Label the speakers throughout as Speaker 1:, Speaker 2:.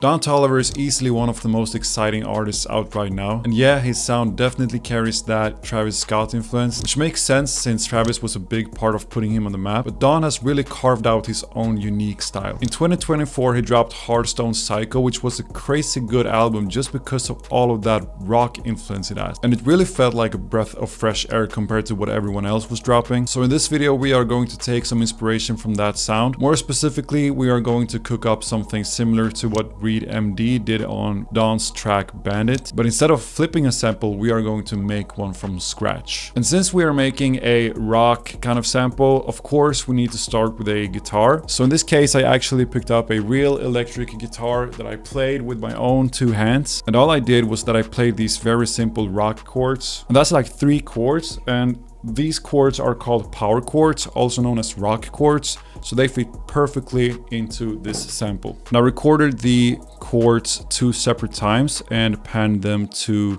Speaker 1: Don Toliver is easily one of the most exciting artists out right now, and yeah, his sound definitely carries that Travis Scott influence, which makes sense since Travis was a big part of putting him on the map, but Don has really carved out his own unique style. In 2024 he dropped Hearthstone Psycho, which was a crazy good album just because of all of that rock influence it has, and it really felt like a breath of fresh air compared to what everyone else was dropping. So in this video we are going to take some inspiration from that sound. More specifically, we are going to cook up something similar to what MD did on Don's track Bandit, but instead of flipping a sample, we are going to make one from scratch. And since we are making a rock kind of sample, of course we need to start with a guitar. So in this case I actually picked up a real electric guitar that I played with my own two hands, and all I did was that I played these very simple rock chords, and that's like 3 chords, and these chords are called power chords, also known as rock chords, so they fit perfectly into this sample. And I recorded the chords 2 separate times and panned them to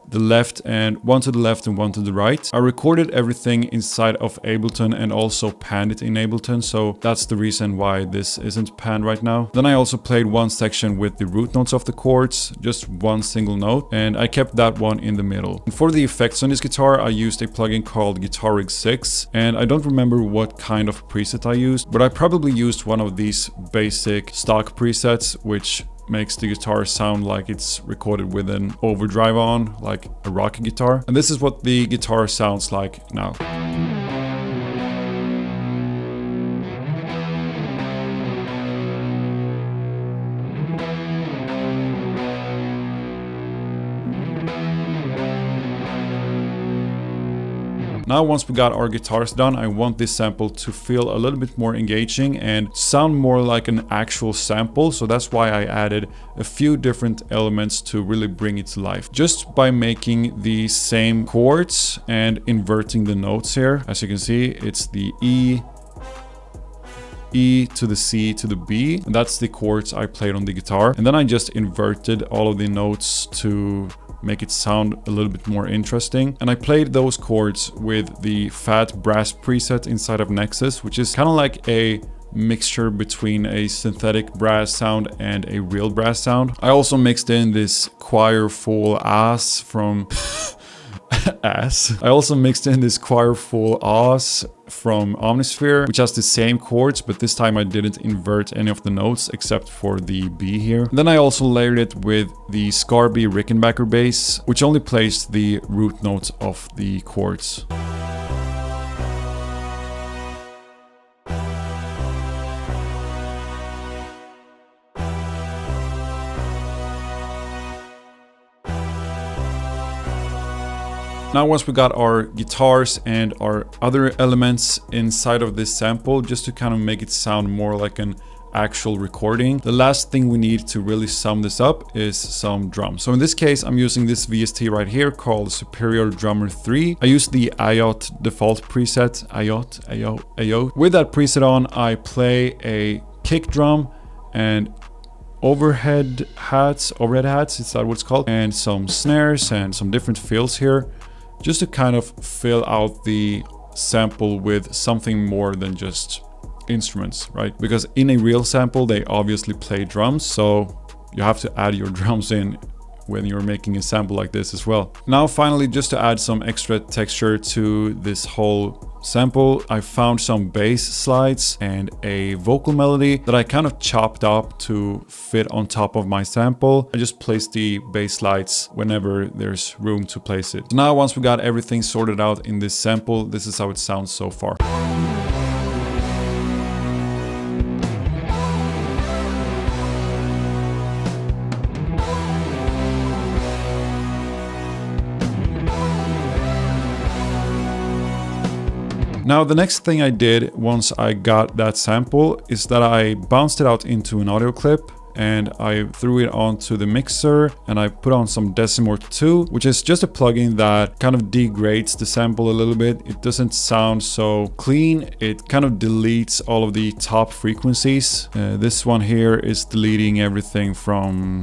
Speaker 1: the left, and one to the left and one to the right. I recorded everything inside of Ableton and also panned it in Ableton, so that's the reason why this isn't panned right now. Then I also played one section with the root notes of the chords, just one single note, and I kept that one in the middle. And for the effects on this guitar I used a plugin called Guitar Rig 6, and I don't remember what kind of preset I used, but I probably used one of these basic stock presets, which makes the guitar sound like it's recorded with an overdrive on, like a rock guitar. And this is what the guitar sounds like now. Now once we got our guitars done, I want this sample to feel a little bit more engaging and sound more like an actual sample, so that's why I added a few different elements to really bring it to life. Just by making the same chords and inverting the notes here. As you can see, it's the E to the C to the B, and that's the chords I played on the guitar. And then I just inverted all of the notes to make it sound a little bit more interesting, and I played those chords with the fat brass preset inside of Nexus, which is kind of like a mixture between a synthetic brass sound and a real brass sound. I also mixed in this choir full ass from I also mixed in this choir full ass from Omnisphere, which has the same chords, but this time I didn't invert any of the notes except for the B here. Then I also layered it with the Scarby Rickenbacker bass, which only plays the root notes of the chords. Now once we got our guitars and our other elements inside of this sample, just to kind of make it sound more like an actual recording, the last thing we need to really sum this up is some drums. So in this case I'm using this VST right here called Superior Drummer 3. I use the IOT default preset, IOT. With that preset on, I play a kick drum and overhead hats, is that what it's called, and some snares and some different fills here, just to kind of fill out the sample with something more than just instruments, right? Because in a real sample they obviously play drums, so you have to add your drums in when you're making a sample like this as well. Now finally, just to add some extra texture to this whole sample, I found some bass slides and a vocal melody that I kind of chopped up to fit on top of my sample. I just placed the bass slides whenever there's room to place it. So now once we got everything sorted out in this sample, this is how it sounds so far. Now the next thing I did once I got that sample is that I bounced it out into an audio clip, and I threw it onto the mixer, and I put on some Decimort 2, which is just a plugin that kind of degrades the sample a little bit. It doesn't sound so clean. It kind of deletes all of the top frequencies. This one here is deleting everything from,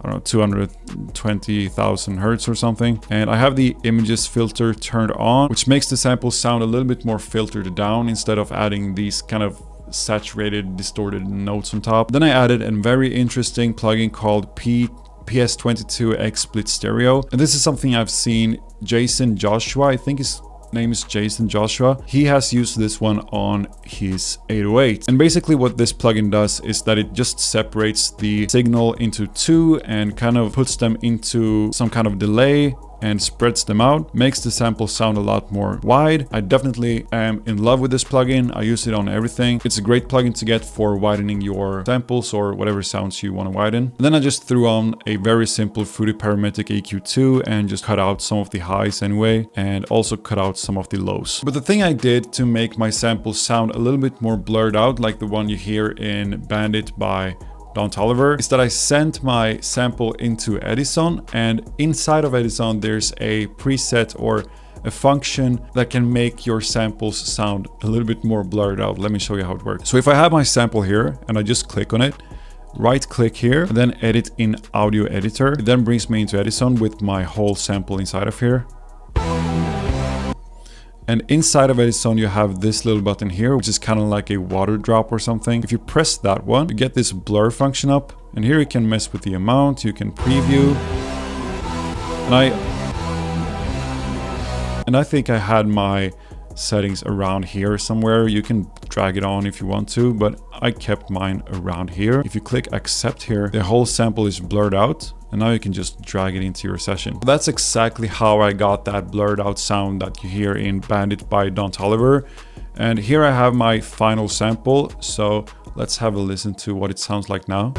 Speaker 1: I don't know, 220,000 hertz or something. And I have the images filter turned on, which makes the sample sound a little bit more filtered down instead of adding these kind of saturated, distorted notes on top. Then I added a very interesting plugin called PS22X Split Stereo. And this is something I've seen Jason Joshua, I think his name is Jason Joshua. He has used this one on his 808. And basically what this plugin does is that it just separates the signal into two and kind of puts them into some kind of delay and spreads them out, makes the sample sound a lot more wide. I definitely am in love with this plugin. I use it on everything. It's a great plugin to get for widening your samples or whatever sounds you want to widen. And then I just threw on a very simple Fruity Parametric EQ2 and just cut out some of the highs anyway, and also cut out some of the lows. But the thing I did to make my samples sound a little bit more blurred out, like the one you hear in Bandit by Don Toliver, is that I sent my sample into Edison, and inside of Edison there's a preset or a function that can make your samples sound a little bit more blurred out. Let me show you how it works. So if I have my sample here and I just click on it, right click here, and then edit in audio editor, it then brings me into Edison with my whole sample inside of here. And inside of Edison, you have this little button here, which is kind of like a water drop or something. If you press that one, you get this blur function up. And here you can mess with the amount, you can preview. And I think I had my settings around here somewhere. You can drag it on if you want to, but I kept mine around here. If you click accept here, the whole sample is blurred out. And now you can just drag it into your session. That's exactly how I got that blurred out sound that you hear in Bandit by Don Toliver. And here I have my final sample. So let's have a listen to what it sounds like now.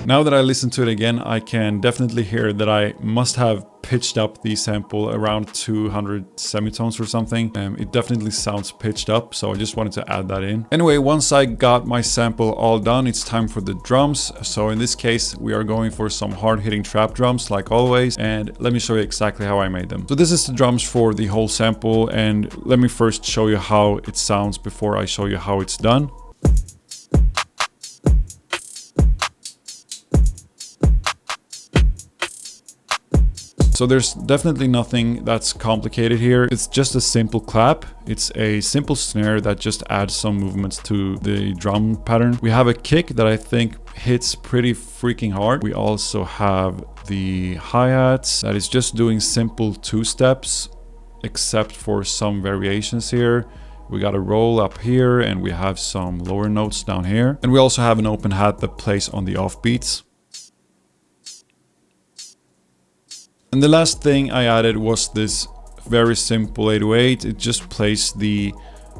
Speaker 1: Now that I listen to it again, I can definitely hear that I must have pitched up the sample around 200 semitones or something. It definitely sounds pitched up, so I just wanted to add that in. Anyway, once I got my sample all done, it's time for the drums. So in this case, we are going for some hard-hitting trap drums like always, and let me show you exactly how I made them. So this is the drums for the whole sample, and let me first show you how it sounds before I show you how it's done. So there's definitely nothing that's complicated here. It's just a simple clap. It's a simple snare that just adds some movements to the drum pattern. We have a kick that I think hits pretty freaking hard. We also have the hi-hats that is just doing simple two steps, except for some variations here. We got a roll up here and we have some lower notes down here. And we also have an open hat that plays on the off beats. And the last thing I added was this very simple 808. It just plays the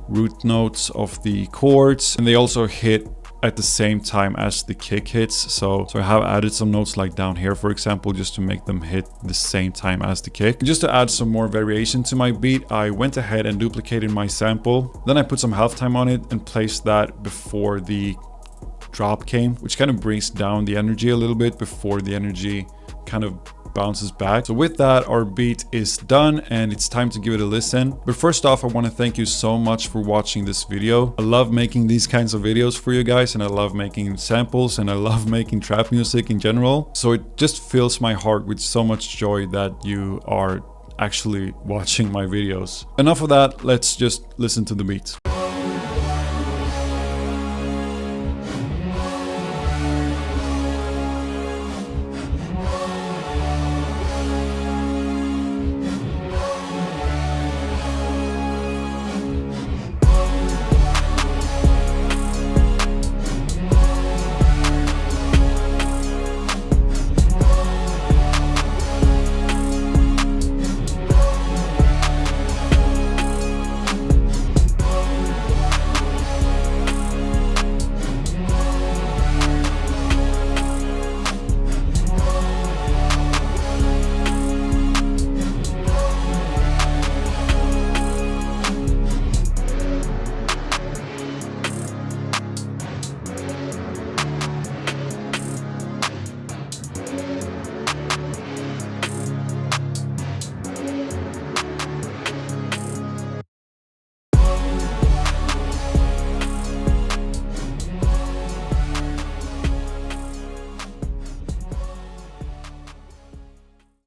Speaker 1: root notes of the chords, and they also hit at the same time as the kick hits. So I have added some notes like down here, for example, just to make them hit the same time as the kick. Just to add some more variation to my beat, I went ahead and duplicated my sample. Then I put some halftime on it and placed that before the drop came, which kind of brings down the energy a little bit before the energy kind of bounces back. So with that, our beat is done and it's time to give it a listen. But first off, I want to thank you so much for watching this video. I love making these kinds of videos for you guys, and I love making samples, and I love making trap music in general. So it just fills my heart with so much joy that you are actually watching my videos. Enough of that, let's just listen to the beat.